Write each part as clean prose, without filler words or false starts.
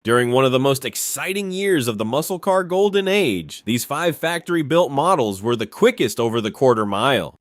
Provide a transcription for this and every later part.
During one of the most exciting years of the muscle car golden age, these 5 factory-built models were the quickest over the quarter mile.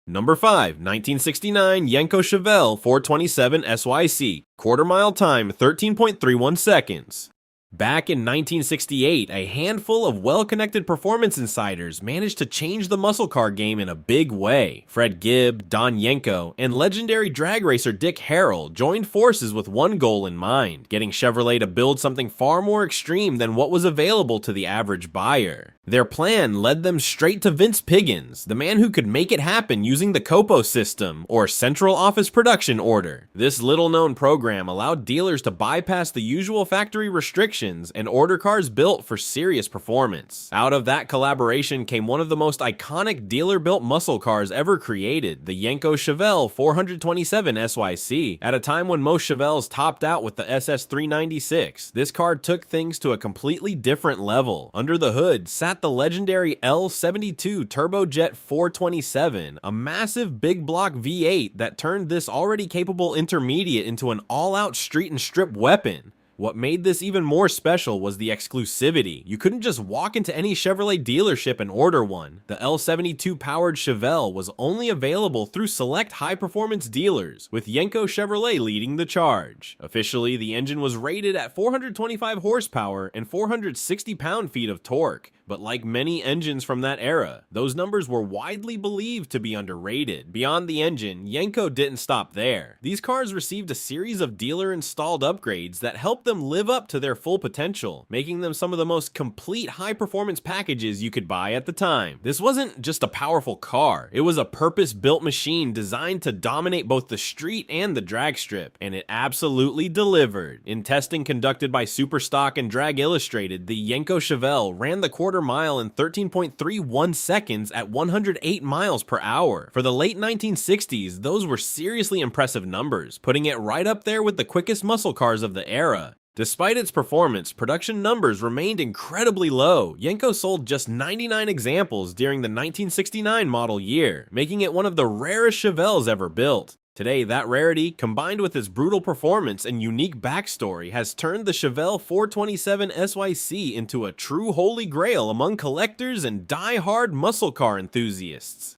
Number 5, 1969 Yenko Chevel 427 SYC, quarter mile time 13.31 seconds. Back in 1968, a handful of well-connected performance insiders managed to change the muscle car game in a big way. Fred Gibb, Don Yenko, and legendary drag racer Dick Harrell joined forces with one goal in mind, getting Chevrolet to build something far more extreme than what was available to the average buyer. Their plan led them straight to Vince Piggins, the man who could make it happen using the COPO system, or Central Office Production Order. This little-known program allowed dealers to bypass the usual factory restrictions and order cars built for serious performance. Out of that collaboration came one of the most iconic dealer-built muscle cars ever created, the Yenko Chevel 427 SYC. At a time when most Chevels topped out with the SS396, this car took things to a completely different level. Under the hood sat the legendary L72 Turbojet 427, a massive big block V8 that turned this already capable intermediate into an all-out street and strip weapon. What made this even more special was the exclusivity. You couldn't just walk into any Chevrolet dealership and order one. The L72 powered Chevel was only available through select high-performance dealers, with Yenko Chevrolet leading the charge. Officially, the engine was rated at 425 horsepower and 460 pound-feet of torque, but like many engines from that era, those numbers were widely believed to be underrated. Beyond the engine, Yenko didn't stop there. These cars received a series of dealer-installed upgrades that helped them live up to their full potential, making them some of the most complete high-performance packages you could buy at the time. This wasn't just a powerful car, it was a purpose-built machine designed to dominate both the street and the drag strip, and it absolutely delivered. In testing conducted by Superstock and Drag Illustrated, the Yenko Chevel ran the quarter mile in 13.31 seconds at 108 miles per hour. For the late 1960s, those were seriously impressive numbers, putting it right up there with the quickest muscle cars of the era. Despite its performance, production numbers remained incredibly low. Yenko sold just 99 examples during the 1969 model year, making it one of the rarest Chevels ever built. Today, that rarity, combined with its brutal performance and unique backstory, has turned the Chevel 427 SYC into a true holy grail among collectors and die-hard muscle car enthusiasts.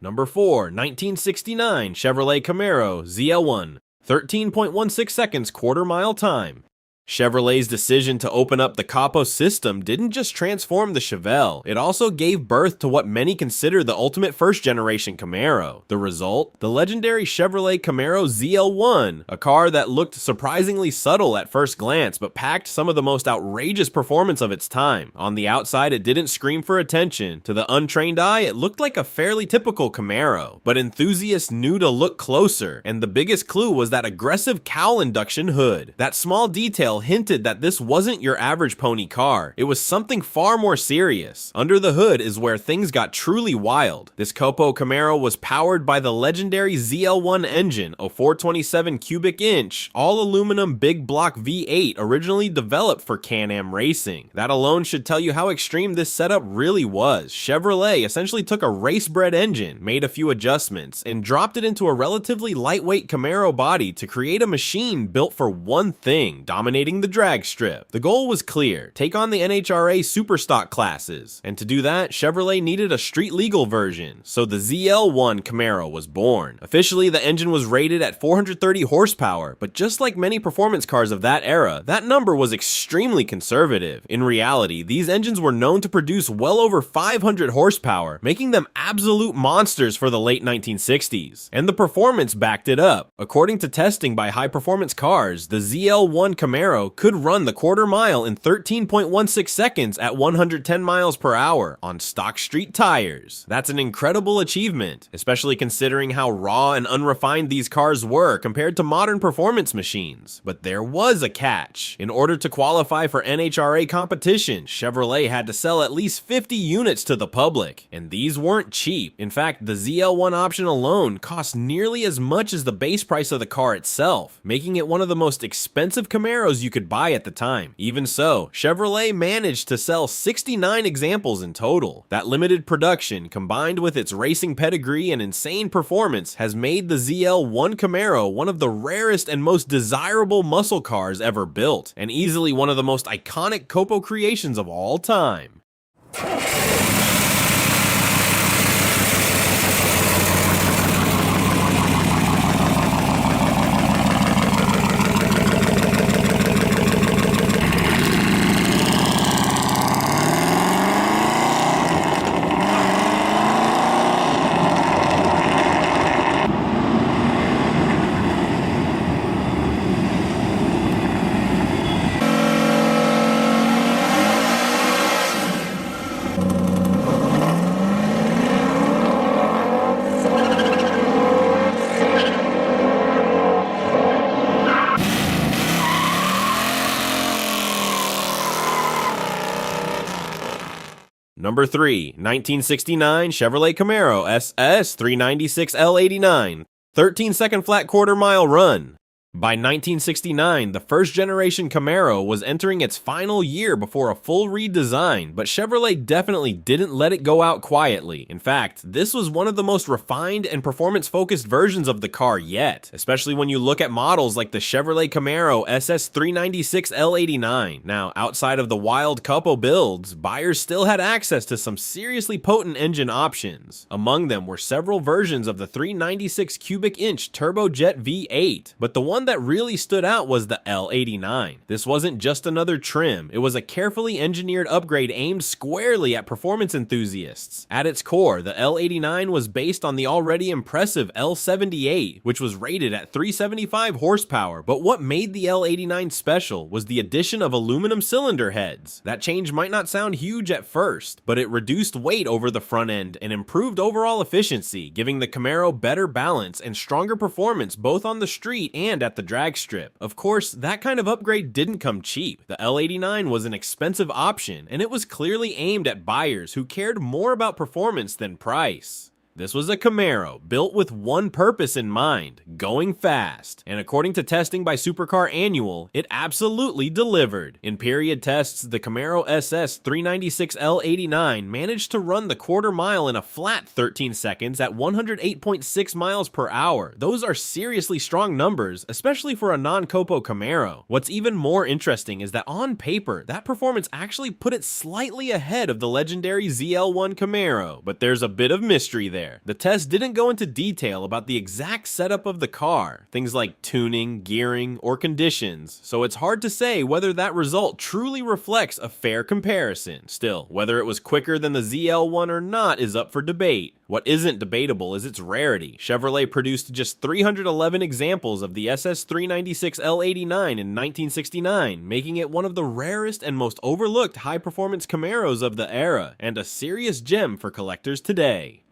Number 4, 1969 Chevrolet Camaro ZL1, 13.16 seconds quarter mile time. Chevrolet's decision to open up the COPO system didn't just transform the Chevel, it also gave birth to what many consider the ultimate first-generation Camaro. The result? The legendary Chevrolet Camaro ZL1, a car that looked surprisingly subtle at first glance but packed some of the most outrageous performance of its time. On the outside, it didn't scream for attention. To the untrained eye, it looked like a fairly typical Camaro, but enthusiasts knew to look closer, and the biggest clue was that aggressive cowl induction hood. That small detail hinted that this wasn't your average pony car. It was something far more serious. Under the hood is where things got truly wild. This COPO Camaro was powered by the legendary ZL1 engine, a 427 cubic inch, all aluminum big block V8 originally developed for Can-Am racing. That alone should tell you how extreme this setup really was. Chevrolet essentially took a race-bred engine, made a few adjustments, and dropped it into a relatively lightweight Camaro body to create a machine built for one thing: dominating the drag strip. The goal was clear: take on the NHRA Superstock classes, and to do that, Chevrolet needed a street-legal version, so the ZL1 Camaro was born. Officially, the engine was rated at 430 horsepower, but just like many performance cars of that era, that number was extremely conservative. In reality, these engines were known to produce well over 500 horsepower, making them absolute monsters for the late 1960s. And the performance backed it up. According to testing by High Performance Cars, the ZL1 Camaro Camaro could run the quarter mile in 13.16 seconds at 110 miles per hour on stock street tires. That's an incredible achievement, especially considering how raw and unrefined these cars were compared to modern performance machines. But there was a catch. In order to qualify for NHRA competition, Chevrolet had to sell at least 50 units to the public, and these weren't cheap. In fact, the ZL1 option alone cost nearly as much as the base price of the car itself, making it one of the most expensive Camaros you could buy at the time. Even so, Chevrolet managed to sell 69 examples in total. That limited production, combined with its racing pedigree and insane performance, has made the ZL1 Camaro one of the rarest and most desirable muscle cars ever built, and easily one of the most iconic Copo creations of all time. Number 3, 1969 Chevrolet Camaro SS 396L89, 13-second flat quarter mile run. By 1969, the first generation Camaro was entering its final year before a full redesign, but Chevrolet definitely didn't let it go out quietly. In fact, this was one of the most refined and performance-focused versions of the car yet, especially when you look at models like the Chevrolet Camaro SS 396L89. Now, outside of the wild Copo builds, buyers still had access to some seriously potent engine options. Among them were several versions of the 396 cubic inch turbojet V8, but the one that really stood out was the L89. This wasn't just another trim, it was a carefully engineered upgrade aimed squarely at performance enthusiasts. At its core, the L89 was based on the already impressive L78, which was rated at 375 horsepower, but what made the L89 special was the addition of aluminum cylinder heads. That change might not sound huge at first, but it reduced weight over the front end and improved overall efficiency, giving the Camaro better balance and stronger performance both on the street and at the drag strip. Of course, that kind of upgrade didn't come cheap. The L89 was an expensive option, and it was clearly aimed at buyers who cared more about performance than price. This was a Camaro built with one purpose in mind: going fast. And according to testing by Supercar Annual, it absolutely delivered. In period tests, the Camaro SS 396L89 managed to run the quarter mile in a flat 13 seconds at 108.6 miles per hour. Those are seriously strong numbers, especially for a non-Copo Camaro. What's even more interesting is that on paper, that performance actually put it slightly ahead of the legendary ZL1 Camaro, but there's a bit of mystery there. The test didn't go into detail about the exact setup of the car, things like tuning, gearing, or conditions, so it's hard to say whether that result truly reflects a fair comparison. Still, whether it was quicker than the ZL1 or not is up for debate. What isn't debatable is its rarity. Chevrolet produced just 311 examples of the SS 396L89 in 1969, making it one of the rarest and most overlooked high-performance Camaros of the era, and a serious gem for collectors today.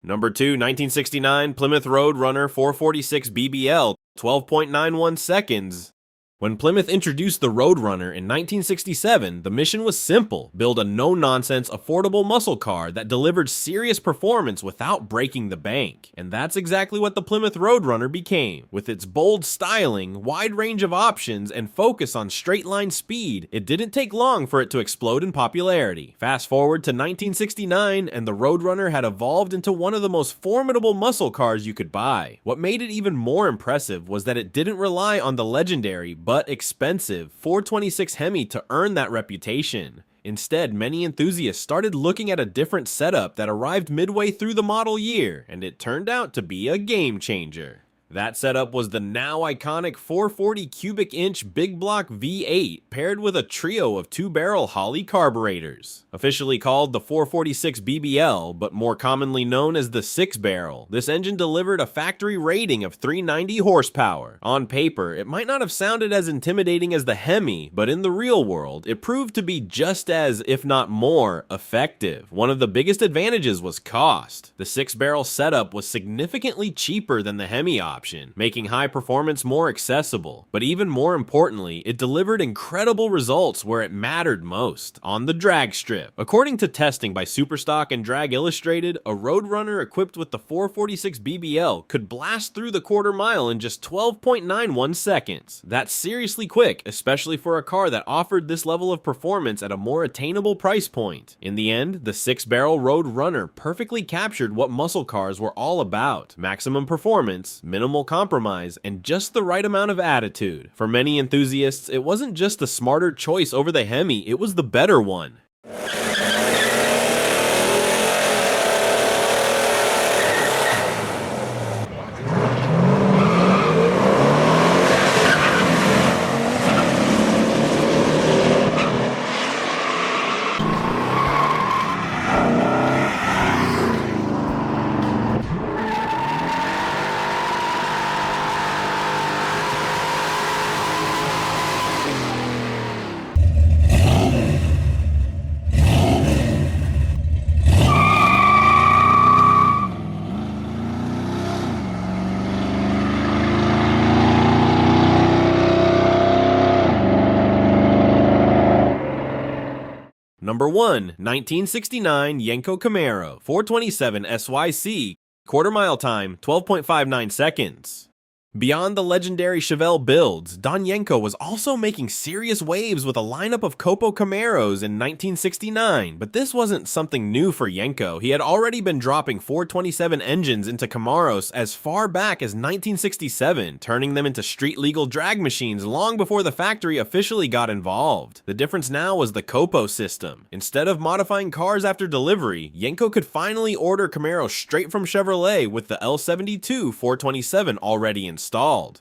Number 2, 1969 Plymouth Roadrunner 446 BBL, 12.91 seconds. When Plymouth introduced the Roadrunner in 1967, the mission was simple: build a no-nonsense, affordable muscle car that delivered serious performance without breaking the bank. And that's exactly what the Plymouth Roadrunner became. With its bold styling, wide range of options, and focus on straight-line speed, it didn't take long for it to explode in popularity. Fast forward to 1969, and the Roadrunner had evolved into one of the most formidable muscle cars you could buy. What made it even more impressive was that it didn't rely on the legendary but expensive 426 Hemi to earn that reputation. Instead, many enthusiasts started looking at a different setup that arrived midway through the model year, and it turned out to be a game changer. That setup was the now iconic 440 cubic inch big block V8 paired with a trio of 2-barrel Holley carburetors. Officially called the 446 BBL, but more commonly known as the 6-barrel, this engine delivered a factory rating of 390 horsepower. On paper, it might not have sounded as intimidating as the Hemi, but in the real world, it proved to be just as, if not more, effective. One of the biggest advantages was cost. The 6-barrel setup was significantly cheaper than the Hemi option, making high performance more accessible. But even more importantly, it delivered incredible results where it mattered most: on the drag strip. According to testing by Superstock and Drag Illustrated, a Roadrunner equipped with the 446 BBL could blast through the quarter mile in just 12.91 seconds. That's seriously quick, especially for a car that offered this level of performance at a more attainable price point. In the end, the 6-barrel Roadrunner perfectly captured what muscle cars were all about: maximum performance, minimal compromise, and just the right amount of attitude. For many enthusiasts, it wasn't just the smarter choice over the Hemi, it was the better one. Number 1. 1969 Yenko Camaro 427 SYC, quarter mile time 12.59 seconds. Beyond the legendary Chevel builds, Don Yenko was also making serious waves with a lineup of Copo Camaros in 1969, but this wasn't something new for Yenko. He had already been dropping 427 engines into Camaros as far back as 1967, turning them into street-legal drag machines long before the factory officially got involved. The difference now was the Copo system. Instead of modifying cars after delivery, Yenko could finally order Camaros straight from Chevrolet with the L72 427 already installed.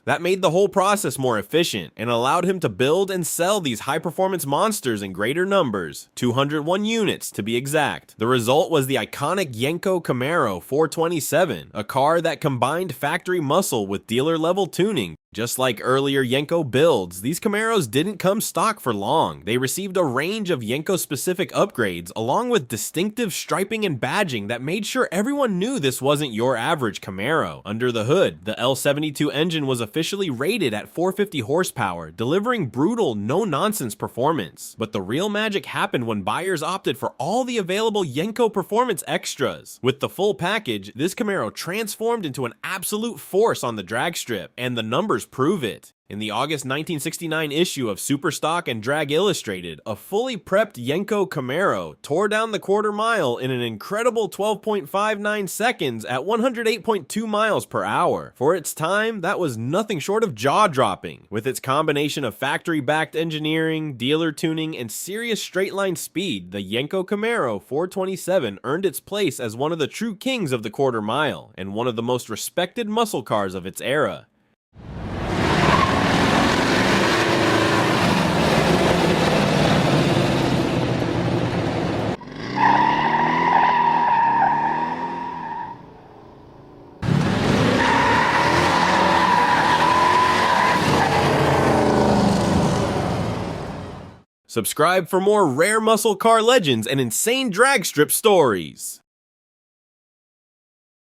That made the whole process more efficient and allowed him to build and sell these high-performance monsters in greater numbers, 201 units to be exact. The result was the iconic Yenko Camaro 427, a car that combined factory muscle with dealer-level tuning. Just like earlier Yenko builds, these Camaros didn't come stock for long. They received a range of Yenko-specific upgrades, along with distinctive striping and badging that made sure everyone knew this wasn't your average Camaro. Under the hood, the L72 engine was officially rated at 450 horsepower, delivering brutal, no-nonsense performance. But the real magic happened when buyers opted for all the available Yenko performance extras. With the full package, this Camaro transformed into an absolute force on the drag strip, and the numbers prove it. In the August 1969 issue of Superstock and Drag Illustrated, a fully prepped Yenko Camaro tore down the quarter mile in an incredible 12.59 seconds at 108.2 miles per hour. For its time, that was nothing short of jaw-dropping. With its combination of factory-backed engineering, dealer tuning, and serious straight-line speed, the Yenko Camaro 427 earned its place as one of the true kings of the quarter mile, and one of the most respected muscle cars of its era. Subscribe for more rare muscle car legends and insane drag strip stories.